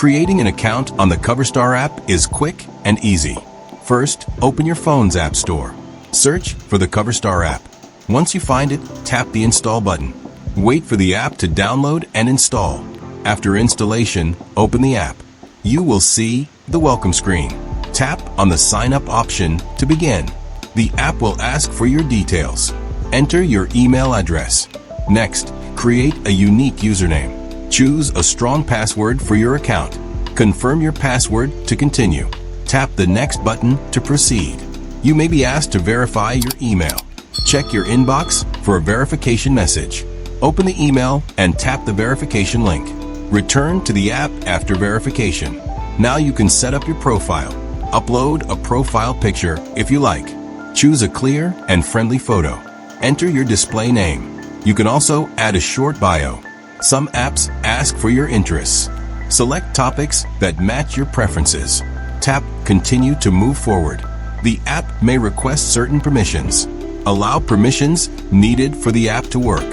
Creating an account on the CoverStar app is quick and easy. First, open your phone's app store. Search for the CoverStar app. Once you find it, tap the Install button. Wait for the app to download and install. After installation, open the app. You will see the welcome screen. Tap on the Sign Up option to begin. The app will ask for your details. Enter your email address. Next, create a unique username. Choose a strong password for your account. Confirm your password to continue. Tap the Next button to proceed. You may be asked to verify your email. Check your inbox for a verification message. Open the email and tap the verification link. Return to the app after verification. Now you can set up your profile. Upload a profile picture if you like. Choose a clear and friendly photo. Enter your display name. You can also add a short bio. Some apps ask for your interests. Select topics that match your preferences. Tap Continue to move forward. The app may request certain permissions. Allow permissions needed for the app to work.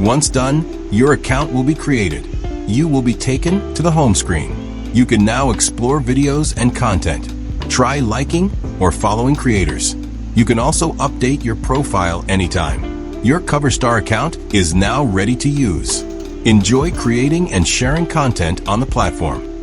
Once done, your account will be created. You will be taken to the home screen. You can now explore videos and content. Try liking or following creators. You can also update your profile anytime. Your CoverStar account is now ready to use. Enjoy creating and sharing content on the platform.